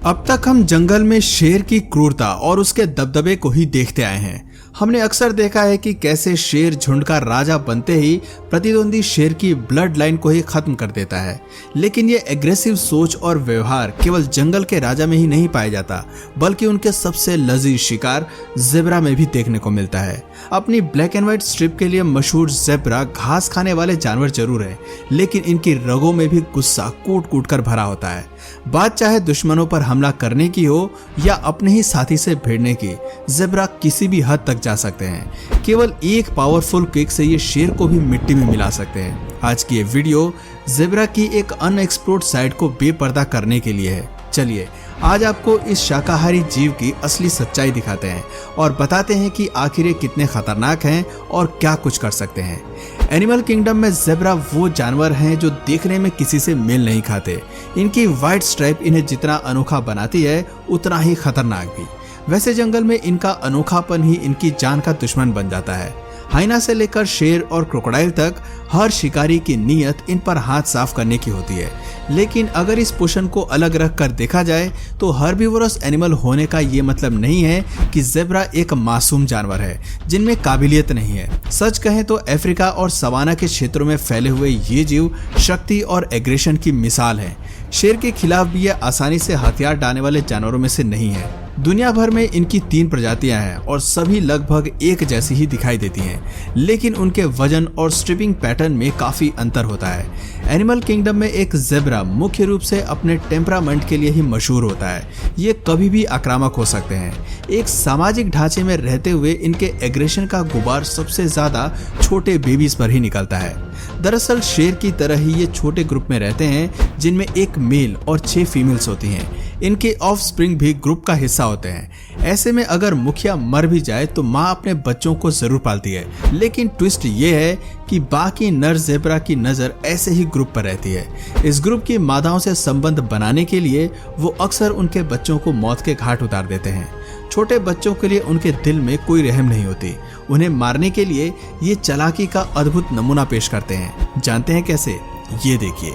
अब तक हम जंगल में शेर की क्रूरता और उसके दबदबे को ही देखते आए हैं। हमने अक्सर देखा है कि कैसे शेर झुंड का राजा बनते ही प्रतिद्वंदी शेर की ब्लड लाइन को ही खत्म कर देता है। लेकिन ये एग्रेसिव सोच और व्यवहार केवल जंगल के राजा में ही नहीं पाया जाता, बल्कि उनके सबसे लजीज शिकार ज़ेब्रा में भी देखने को मिलता है। अपनी ब्लैक एंड व्हाइट स्ट्रिप के लिए मशहूर ज़ेब्रा घास खाने वाले जानवर जरूर है, लेकिन इनकी रगों में भी गुस्सा कूट कूट कर भरा होता है। बात चाहे दुश्मनों पर हमला करने की हो या अपने ही साथी से भिड़ने की, ज़ेब्रा किसी भी हद तक जा सकते हैं। केवल एक पावरफुल किक से ये शेर को भी मिट्टी में मिला सकते हैं। आज की ये वीडियो ज़ेब्रा की एक अनएक्सप्लोर्ड साइड को बेपर्दा करने के लिए है। चलिए आज आपको इस शाकाहारी जीव की असली सच्चाई दिखाते हैं और बताते हैं कि आखिर ये कितने खतरनाक हैं और क्या कुछ कर सकते हैं। एनिमल किंगडम में ज़ेब्रा वो जानवर हैं जो देखने में किसी से मेल नहीं खाते। इनकी वाइट स्ट्राइप इन्हें जितना अनोखा बनाती है, उतना ही खतरनाक भी। वैसे जंगल में इनका अनोखापन ही इनकी जान का दुश्मन बन जाता है। हाइना से लेकर शेर और क्रोकोडाइल तक हर शिकारी की नीयत इन पर हाथ साफ करने की होती है। लेकिन अगर इस पोषण को अलग रख कर देखा जाए तो हर्बीवोरस एनिमल होने का ये मतलब नहीं है कि ज़ेब्रा एक मासूम जानवर है जिनमें काबिलियत नहीं है। सच कहें तो अफ्रीका और सवाना के क्षेत्रों में फैले हुए ये जीव शक्ति और एग्रेशन की मिसाल है। शेर के खिलाफ भी ये आसानी से हथियार डालने वाले जानवरों में से नहीं है। दुनिया भर में इनकी 3 प्रजातियां हैं और सभी लगभग एक जैसी ही दिखाई देती हैं, लेकिन उनके वजन और स्ट्रिपिंग पैटर्न में काफी अंतर होता है। एनिमल किंगडम में एक ज़ेब्रा मुख्य रूप से अपने टेम्परामेंट के लिए ही मशहूर होता है। ये कभी भी आक्रामक हो सकते हैं। एक सामाजिक ढांचे में रहते हुए इनके एग्रेशन का गुबार सबसे ज्यादा छोटे बेबीज पर ही निकलता है। दरअसल शेर की तरह ही ये छोटे ग्रुप में रहते हैं जिनमें एक मेल और 6 फीमेल्स होती हैं। इनके ऑफस्प्रिंग भी ग्रुप का हिस्सा होते हैं। ऐसे में अगर मुखिया मर भी जाए तो माँ अपने बच्चों को जरूर पालती है। लेकिन ट्विस्ट ये है कि बाकी नर ज़ेब्रा की नजर ऐसे ही ग्रुप पर रहती है। इस ग्रुप की मादाओं से संबंध बनाने के लिए वो अक्सर उनके बच्चों को मौत के घाट उतार देते हैं। छोटे बच्चों के लिए उनके दिल में कोई रहम नहीं होती। उन्हें मारने के लिए ये चालाकी का अद्भुत नमूना पेश करते हैं। जानते हैं कैसे? ये देखिए,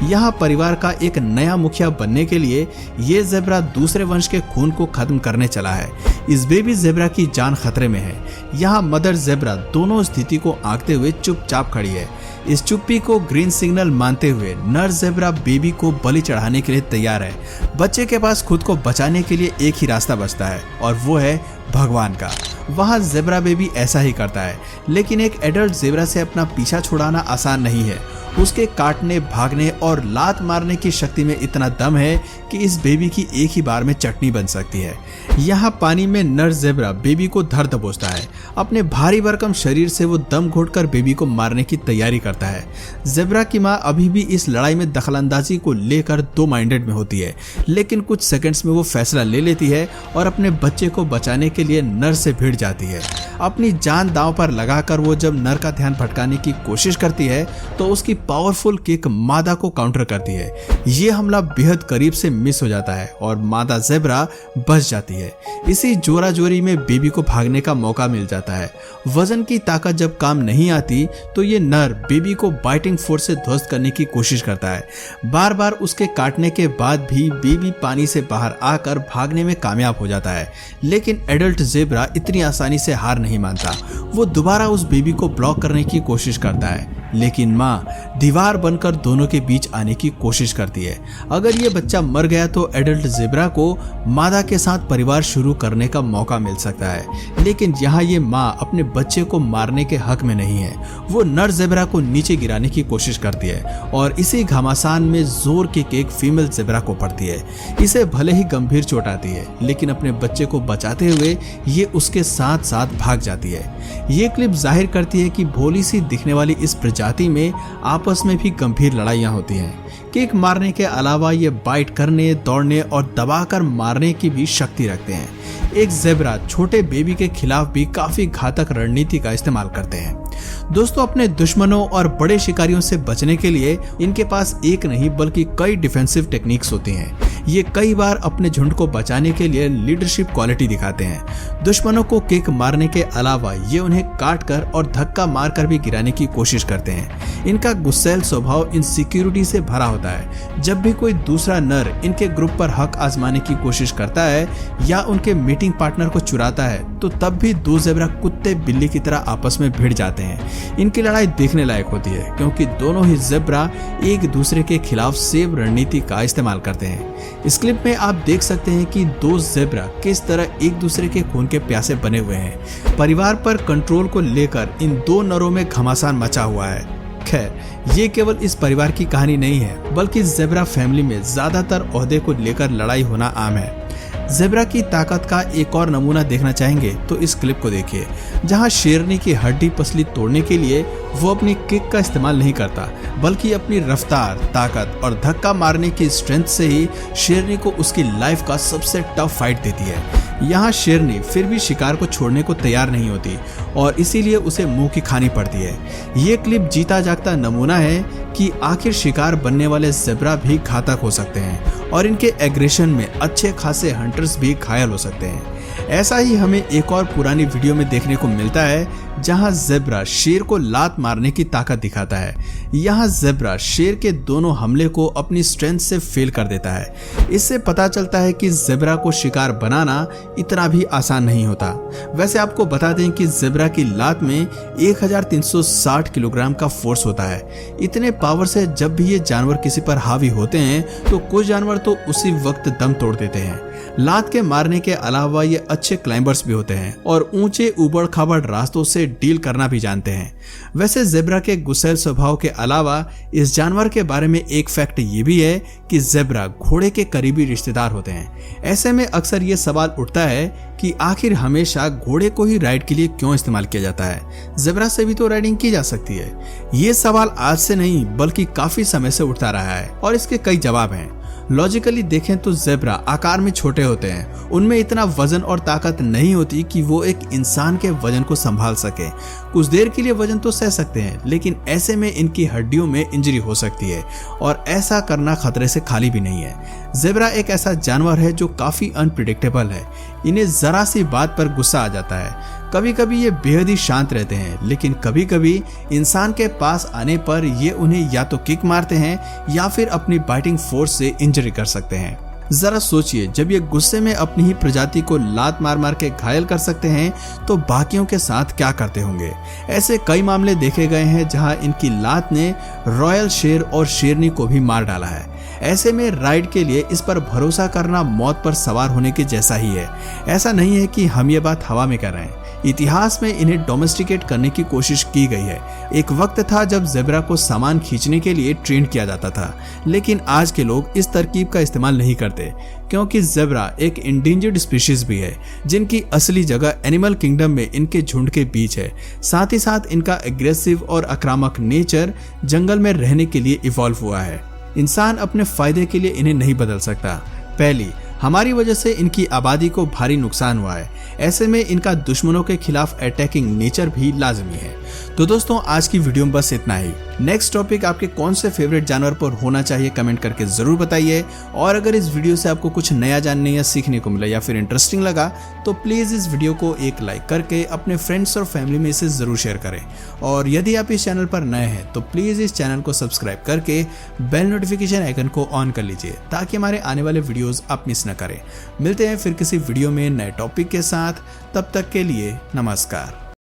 यहाँ परिवार का एक नया मुखिया बनने के लिए ये ज़ेब्रा दूसरे वंश के खून को खत्म करने चला है। इस बेबी ज़ेब्रा की जान खतरे में है। यहाँ मदर ज़ेब्रा दोनों स्थिति को आंकते हुए चुपचाप खड़ी है। इस चुप्पी को ग्रीन सिग्नल मानते हुए नर ज़ेब्रा बेबी को बलि चढ़ाने के लिए तैयार है। बच्चे के पास खुद को बचाने के लिए एक ही रास्ता बचता है और वो है भगवान का। वहाँ ज़ेब्रा बेबी ऐसा ही करता है, लेकिन एक एडल्ट ज़ेब्रा से अपना पीछा छुड़ाना आसान नहीं है। उसके काटने, भागने और लात मारने की शक्ति में इतना दम है कि इस बेबी की एक ही बार में चटनी बन सकती है। यहाँ पानी में नर ज़ेब्रा बेबी को धर दबोचता है। अपने भारी भरकम शरीर से वो दम घोटकर बेबी को मारने की तैयारी करता है। ज़ेब्रा की माँ अभी भी इस लड़ाई में दखलंदाजी को लेकर 2 माइंडेड में होती है, लेकिन कुछ सेकंड्स में वो फैसला ले लेती है और अपने बच्चे को बचाने के लिए नर से भिड़ जाती है। अपनी जान दांव पर लगाकर वो जब नर का ध्यान भटकाने की कोशिश करती है तो उसकी पावरफुल किक मादा को काउंटर करती है। ये हमला बेहद करीब से मिस हो जाता है और मादा ज़ेब्रा बच जाती है। इसी जोराजोरी में बेबी को भागने का मौका मिल जाता है। वजन की ताकत जब काम नहीं आती तो ये नर बेबी को बाइटिंग फोर्स से ध्वस्त करने की कोशिश करता है। बार बार उसके काटने के बाद भी बेबी पानी से बाहर आकर भागने में कामयाब हो जाता है, लेकिन एडल्ट ज़ेब्रा इतनी आसानी से हार नहीं मानता। वो दोबारा उस बेबी को ब्लॉक करने की कोशिश करता है, लेकिन माँ दीवार बनकर दोनों के बीच आने की कोशिश करती है। अगर ये बच्चा मर गया तो एडल्ट ज़ेब्रा को मादा के साथ परिवार शुरू करने का मौका मिल सकता है, लेकिन यहाँ ये माँ अपने बच्चे को मारने के हक में नहीं है। वो नर ज़ेब्रा को नीचे गिराने की कोशिश करती है और इसी घमासान में जोर की किक फीमेल ज़ेब्रा को पड़ती है। इसे भले ही गंभीर चोट आती है, लेकिन अपने बच्चे को बचाते हुए ये उसके साथ साथ भाग जाती है। ये क्लिप जाहिर करती है कि भोली सी दिखने वाली इस प्रजाति में आपस में भी गंभीर लड़ाइयाँ होती हैं। किक मारने के अलावा ये बाइट करने, दौड़ने और दबाकर मारने की भी शक्ति रखते हैं। एक ज़ेब्रा छोटे बेबी के खिलाफ भी काफी घातक रणनीति का इस्तेमाल करते हैं। दोस्तों, अपने दुश्मनों और बड़े शिकारियों से बचने के लिए इनके पास एक नहीं बल्कि कई डिफेंसिव टेक्निक्स होती हैं। ये कई बार अपने झुंड को बचाने के लिए लीडरशिप क्वालिटी दिखाते हैं। दुश्मनों को किक मारने के अलावा ये उन्हें काट कर और धक्का मारकर भी गिराने की कोशिश करते हैं। इनका गुस्सैल स्वभाव इनसिक्योरिटी से भरा होता है। जब भी कोई दूसरा नर इनके ग्रुप पर हक आजमाने की कोशिश करता है या उनके मीटिंग पार्टनर को चुराता है तो तब भी दो ज़ेब्रा कुत्ते बिल्ली की तरह आपस में भिड़ जाते हैं। इनकी लड़ाई देखने लायक होती है क्योंकि दोनों ही ज़ेब्रा एक दूसरे के खिलाफ सेफ रणनीति का इस्तेमाल करते हैं। इस क्लिप में आप देख सकते हैं कि दो ज़ेब्रा किस तरह एक दूसरे के खून के प्यासे बने हुए हैं। परिवार पर कंट्रोल को लेकर इन दो नरों में घमासान मचा हुआ है। खैर, ये केवल इस परिवार की कहानी नहीं है बल्कि ज़ेब्रा फैमिली में ज्यादातर ओहदे को लेकर लड़ाई होना आम है। ज़ेब्रा की ताकत का एक और नमूना देखना चाहेंगे तो इस क्लिप को देखिए, जहां शेरनी की हड्डी पसली तोड़ने के लिए वो अपनी किक का इस्तेमाल नहीं करता बल्कि अपनी रफ्तार, ताकत और धक्का मारने की स्ट्रेंथ से ही शेरनी को उसकी लाइफ का सबसे टफ फाइट देती है। यहाँ शेरनी फिर भी शिकार को छोड़ने को तैयार नहीं होती और इसीलिए उसे मुंह की खानी पड़ती है। ये क्लिप जीता जागता नमूना है कि आखिर शिकार बनने वाले ज़ेब्रा भी घातक हो सकते हैं और इनके एग्रेशन में अच्छे खासे हंटर्स भी घायल हो सकते हैं। ऐसा ही हमें एक और पुरानी वीडियो में देखने को मिलता है जहां ज़ेब्रा शेर को लात मारने की ताकत दिखाता है। यहाँ ज़ेब्रा शेर के दोनों हमले को अपनी स्ट्रेंथ से फेल कर देता है। इससे पता चलता है कि ज़ेब्रा को शिकार बनाना इतना भी आसान नहीं होता। वैसे आपको बता दें कि ज़ेब्रा की लात में 1360 किलोग्राम का फोर्स होता है। इतने पावर से जब भी ये जानवर किसी पर हावी होते हैं तो कुछ जानवर तो उसी वक्त दम तोड़ देते हैं। लात के मारने के अलावा ये अच्छे क्लाइंबर्स भी होते हैं और ऊंचे उबड़ खाबड़ रास्तों से डील करना भी जानते हैं। वैसे ज़ेब्रा के गुस्सैल स्वभाव के अलावा इस जानवर के बारे में एक फैक्ट ये भी है कि ज़ेब्रा घोड़े के करीबी रिश्तेदार होते हैं। ऐसे में अक्सर ये सवाल उठता है कि आखिर हमेशा घोड़े को ही राइड के लिए क्यों इस्तेमाल किया जाता है? ज़ेब्रा से भी तो राइडिंग की जा सकती है। ये सवाल आज से नहीं बल्कि काफी समय से उठता रहा है और इसके कई जवाब हैं। लॉजिकली देखें तो ज़ेब्रा आकार में छोटे होते हैं, उनमें इतना वजन और ताकत नहीं होती कि वो एक इंसान के वजन को संभाल सके। कुछ देर के लिए वजन तो सह सकते हैं लेकिन ऐसे में इनकी हड्डियों में इंजरी हो सकती है और ऐसा करना खतरे से खाली भी नहीं है। ज़ेब्रा एक ऐसा जानवर है जो काफी अनप्रिडिक्टेबल है। इन्हें जरा सी बात पर गुस्सा आ जाता है। कभी कभी ये बेहद ही शांत रहते हैं लेकिन कभी कभी इंसान के पास आने पर ये उन्हें या तो किक मारते हैं या फिर अपनी बाइटिंग फोर्स से इंजरी कर सकते हैं। जरा सोचिए, जब ये गुस्से में अपनी ही प्रजाति को लात मार मार के घायल कर सकते हैं तो बाकियों के साथ क्या करते होंगे। ऐसे कई मामले देखे गए हैं जहां इनकी लात ने रॉयल शेर और शेरनी को भी मार डाला है। ऐसे में राइड के लिए इस पर भरोसा करना मौत पर सवार होने के जैसा ही है। ऐसा नहीं है कि हम ये बात हवा में कर रहे हैं। इतिहास में इन्हें डोमेस्टिकेट करने की कोशिश की गई है। एक वक्त था जब ज़ेब्रा को सामान खींचने के लिए ट्रेन किया जाता था लेकिन आज के लोग इस तरकीब का इस्तेमाल नहीं करते क्योंकि ज़ेब्रा एक इंडेंजर्ड स्पीशीज भी है जिनकी असली जगह एनिमल किंगडम में इनके झुंड के बीच है। साथ ही साथ इनका एग्रेसिव और आक्रामक नेचर जंगल में रहने के लिए इवॉल्व हुआ है। इंसान अपने फायदे के लिए इन्हें नहीं बदल सकता। पहली, हमारी वजह से इनकी आबादी को भारी नुकसान हुआ है। ऐसे में इनका दुश्मनों के खिलाफ अटैकिंग नेचर भी लाजमी है। तो दोस्तों, आज की वीडियो में बस इतना ही। नेक्स्ट टॉपिक आपके कौन से फेवरेट जानवर पर होना चाहिए कमेंट करके जरूर बताइए। और अगर इस वीडियो से आपको कुछ नया जानने या सीखने को मिला या फिर इंटरेस्टिंग लगा तो प्लीज इस वीडियो को एक लाइक करके अपने फ्रेंड्स और फैमिली में इसे जरूर शेयर करें। और यदि आप इस चैनल पर नए हैं तो प्लीज इस चैनल को सब्सक्राइब करके बेल नोटिफिकेशन आइकन को ऑन कर लीजिए ताकि हमारे आने वाले वीडियोस आप मिस न करें। मिलते हैं फिर किसी वीडियो में नए टॉपिक के साथ। तब तक के लिए नमस्कार।